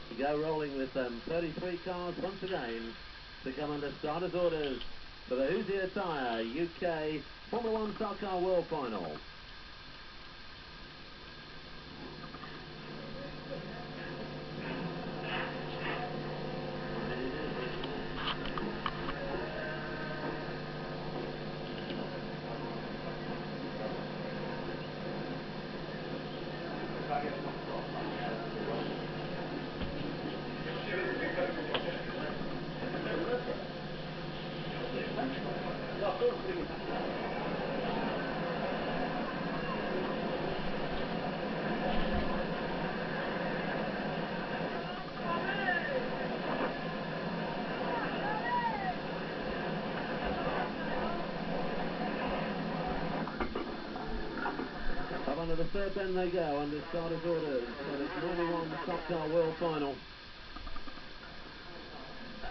to go rolling with 33 cars once again to come under starters orders for the Hoosier Tyre UK Formula 1 Stock Car World Final. Up under the third bend they go under starters orders for this 91 Stock Car World Final.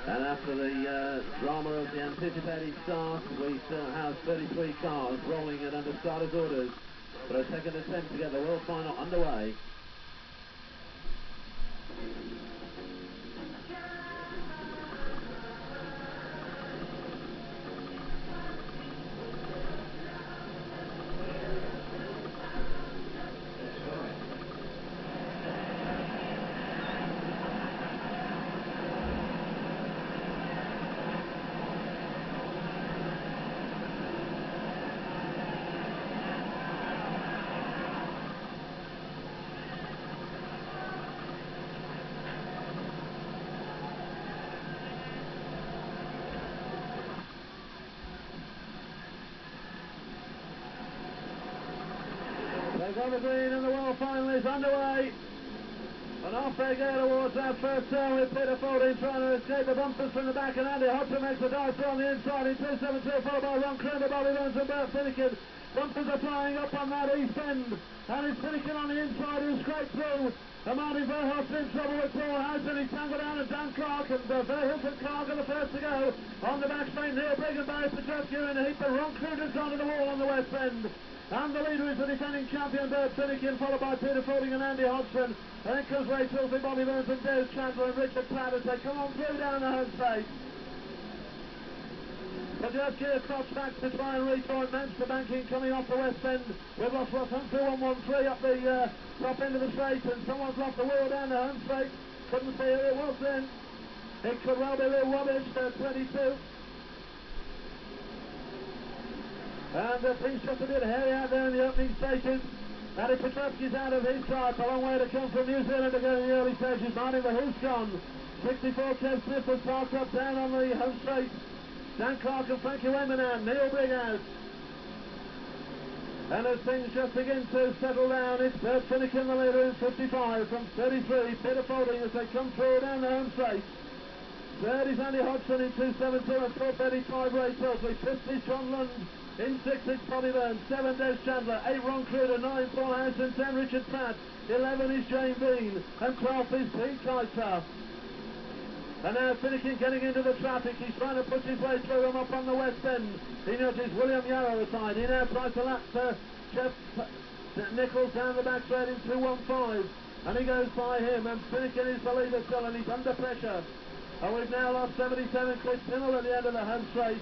And after the drama of the anticipated start, we still have 33 cars rolling it under starters orders for a second attempt to get the World Final underway. They've got the green and the World Final is underway. And off they go towards that first turn with Peter Fording trying to escape the bumpers from the back, and Andy Hodgson makes the dive through on the inside in 272, followed by Ron Crooner, Bobby Burns and Bert Finnegan. Bumpers are flying up on that east end, and it's Finnegan on the inside who scraped through. And Martin Verhoef's in trouble with Paul Housen. He's tangled down and Dan Clark, and Verhoef and Clark are the first to go. On the back straight, Neil Brigg and Barry Petrovsky in a heap, but Ron Crooner's gone to the wall on the west end. And the leader is the defending champion, Bert Finnegan, followed by Peter Fording and Andy Hodgson. And then comes Ray Tilsley, Bobby Burns and Des Chandler and Richard Pratt as they come on through down the home straight. Petrovsky across back to try and rejoin Manchester Banking coming off the west end. We've lost Rossum 2113 up the top end of the straight, and someone's lost the wheel down the home straight. Couldn't see who it was then. It could well be Lou Wabish, 22. And things just a bit hairy out there in the opening stations. Andy Petrovsky's out of his start. A long way to come from New Zealand again in the early stages. Martin Verhoef's gone. 64 Kev Smith was parked up down on the home straight. Dan Clark and Frankie Wayman out. Neil Brigg out. And as things just begin to settle down, it's Bert Finnegan, the leader, in 55 from 33. Peter Fording as they come through down the home straight. Third is Andy Hodgson in 272 and 435 Ray Tilsley. Fifth is John Lund. In 6 it's Bobby Burns, 7 Des Chandler, 8 Ron Crooner, 9 Paul Housen, 10 Richard Pratt, 11 is Jane Bean, and 12 is Pete Kaiser. And now Finnegan getting into the traffic. He's trying to push his way through them up on the west end. He notices William Yarrow aside. He now tries to lap Jeff Nichols down the back straight in 215. And he goes by him, and Finnegan is the leader still, and he's under pressure. And we've now lost 77 Chris Pinnell at the end of the home straight.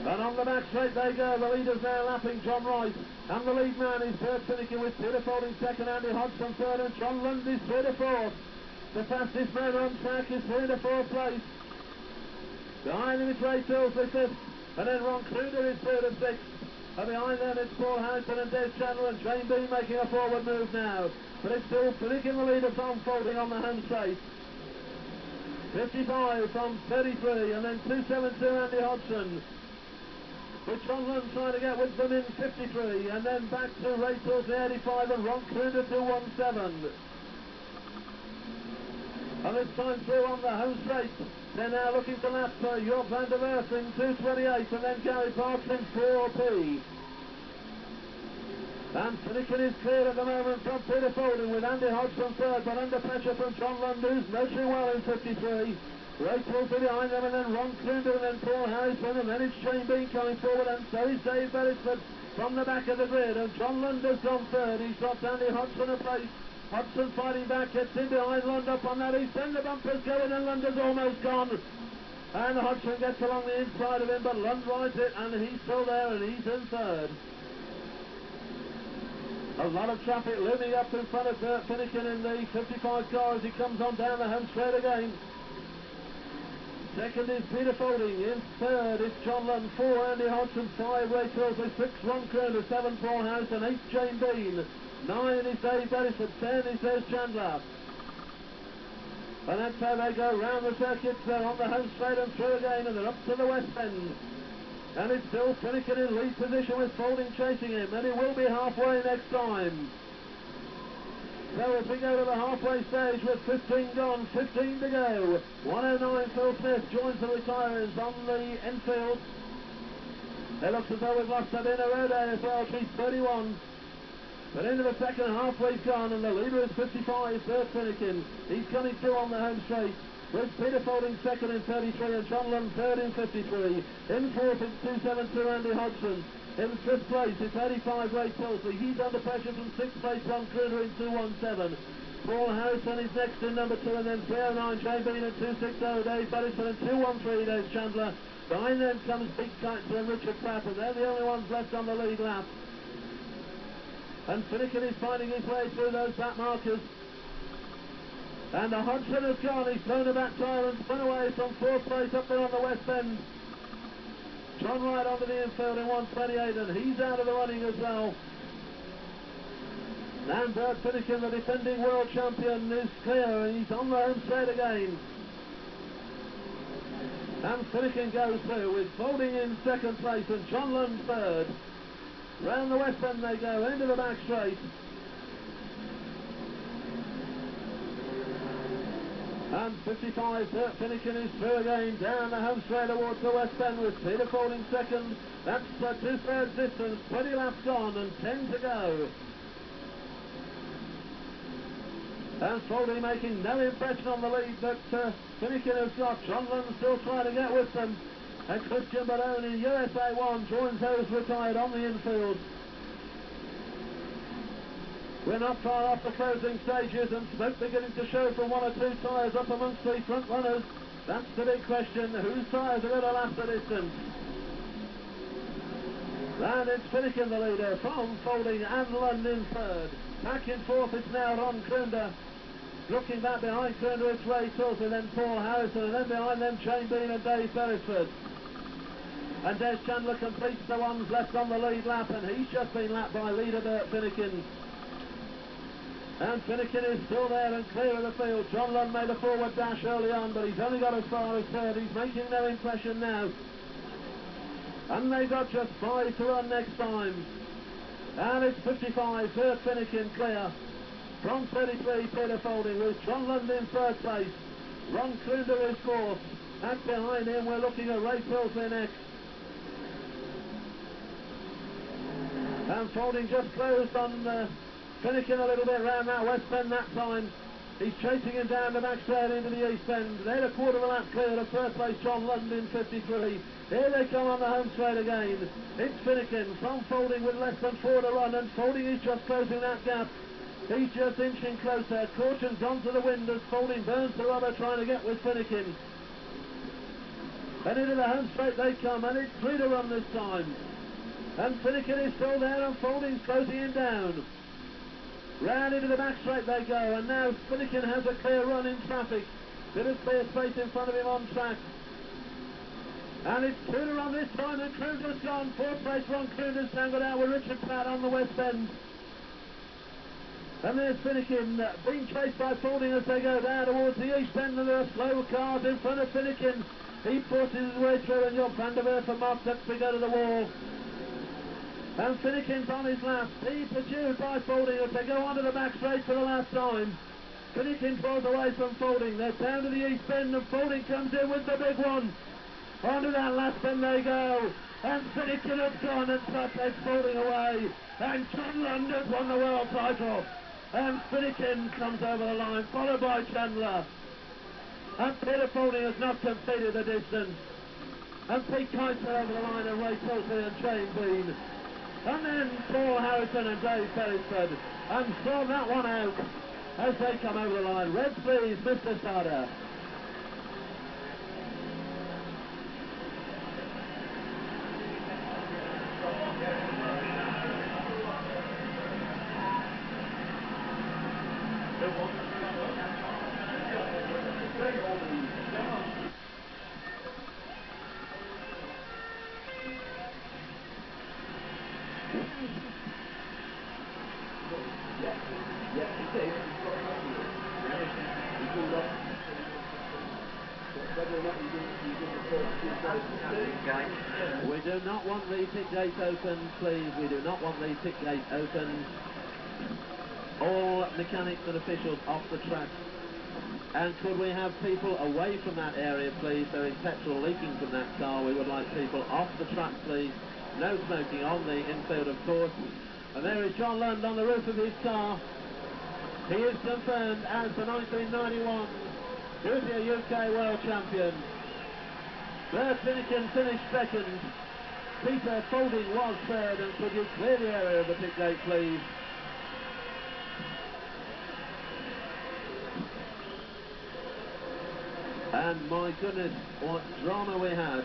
And on the back straight they go. The leader's now lapping John Wright. And the lead man is Bert Finnegan with Peter Fording second, Andy Hodgson third, and John Lund is third to fourth. The fastest man on track is third to fourth place. Behind him is Ray Tilsley fifth, and then Ron Crooner is third of sixth. And behind them it's Paul Housen and Des Chandler and Jane Bean making a forward move now. But it's still Finnegan the leader from Fording on the home straight. 55 from 33, and then 272 Andy Hodgson. With John Lund trying to get with them in 53, and then back to Ray Tilsley 85 and Ron Crooner 217. And this time through on the home straight, they're now looking to lap Job van der Werf in 228, and then Gary Parks in 4P. And Finnegan is clear at the moment from Peter Fording with Andy Hodgson third, but under pressure from John Lund, who's measuring well in 53. Ray Tilsley behind them, and then Ron Crooner, and then Paul Harrison, and then it's Shane Bean coming forward, and so is Dave Beresford from the back of the grid, and John Lund has gone third. He's dropped Andy Hodgson a place. Hodgson fighting back, gets in behind Lund up on that east end. The bumper's going and Lund is almost gone. And Hodgson gets along the inside of him, but Lund rides it, and he's still there, and he's in third. A lot of traffic looming up in front of Finnegan in the 55 car as he comes on down the home straight again. Second is Peter Folding. In third is John Lund. 4 Andy Hodgson. 5 Ray Tilsley. 6 Ron Kroner. 7 Paul Harrison. 8 Jane Bean. 9 is Dave Beresford. 10 is Des Chandler. And that's how they go round the circuit. They're on the home straight and through again, and they're up to the west end. And it's still Finnegan in lead position with Folding chasing him, and he will be halfway next time. So as we go to the halfway stage with 15 gone, 15 to go. 109 Phil Smith joins the retirers on the infield. It looks as though we've lost Sabina Rode as well. She's 31. But into the second halfway's gone, and the leader is 55, third Finnegan. He's coming through on the home straight, with Peter Folding second in 33 and John Lund third in 53. In fourth is 272 Andy Hodgson. In fifth place it's 85 Ray Tilsley. He's under pressure from sixth place Ron Kruder in 217. Paul Harrison is next in number 2, and then 309 Jane Bean at 260 Dave Beresford and 213 Dave Chandler. Behind them comes Big Kiteser and Richard Pratt, and they're the only ones left on the lead lap. And Finnegan is finding his way through those back markers. And the Hodgson has gone. He's thrown a back tyre and spun away from fourth place up there on the west end. John Wright onto the infield in 128, and he's out of the running as well. And Bert Finnegan, the defending world champion, is clear, and he's on the home straight again. And Finnegan goes through with Folding in second place and John Lund third. Round the west end they go, into the back straight. And 55, Finnegan is through again, down the home straight towards the west end with Peter Folding second. That's 2/3 distance, 20 laps gone and 10 to go. And Folding making no impression on the lead that Finnegan has got. John Lund still trying to get with them. And Christian Barone in USA 1 joins those retired on the infield. We're not far off the closing stages, and smoke beginning to show from 1 or 2 tyres up amongst the front runners. That's the big question. Whose tyres are going to last the distance? And it's Finnegan the leader from Folding and Lund in third. Back in fourth it's now Ron Kroner. Looking back behind Kroner it's Ray Tilsley, then Paul Harrison, and then behind them Jane Bean and Dave Beresford. And Des Chandler completes the ones left on the lead lap, and he's just been lapped by leader Bert Finnegan. And Finnegan is still there and clear of the field. John Lund made a forward dash early on, but he's only got as far as third. He's making no impression now. And they've got just 5 to run next time. And it's 55, third Finnegan clear. From 33, Peter Folding with John Lund in third place. Ron Kroner is fourth. And behind him we're looking at Ray Tilsley next. And Folding just closed on Finnegan a little bit round that west end that time. He's chasing him down the back straight into the east end. They're a quarter of a lap clear of third place John Lund in 53. Here they come on the home straight again. It's Finnegan from Folding with less than 4 to run, and Folding is just closing that gap. He's just inching closer. Caution's onto the wind as Folding burns the rubber trying to get with Finnegan. And into the home straight they come, and it's 3 to run this time. And Finnegan is still there, and Folding's closing him down. Round into the back straight they go, and now Finnegan has a clear run in traffic. Bit of clear space in front of him on track. And it's 2 to run this time, and Kroner's gone. Fourth place Ron Kroner's tangled out with Richard Pratt on the west end. And there's Finnegan being chased by Folding as they go down towards the east end, and there are slow cars in front of Finnegan. He forces his way through, and Job van der Werf and Mark Duxbury go to the wall. And Finnegan's on his lap. He pursued by Folding as they go onto the back straight for the last time. Finnegan falls away from Folding. They're down to the east bend, and Folding comes in with the big one. Onto that last bend they go. And Finnegan has gone, and Pratt takes Folding away. And John Lund has won the world title. And Finnegan comes over the line, followed by Chandler. And Peter Folding has not completed the distance. And Pete Kiteser over the line, and Ray Tilsley and Jane Bean. And then Paul Harrison and Dave Beresford. And saw that one out. as they come over the line. Reds, please, Mr. Sada. We do not want the pit gates open, please. We do not want the pit gates open. All mechanics and officials off the track. And could we have people away from that area, please? There is petrol leaking from that car. We would like people off the track, please. No smoking on the infield, of course. And there is John Lund on the roof of his car. He is confirmed as the 1991 Junior UK World Champion. Bert Finnegan finished second. Peter Folding was third. And could you clear the area of the pit gate, please? And my goodness, what drama we had.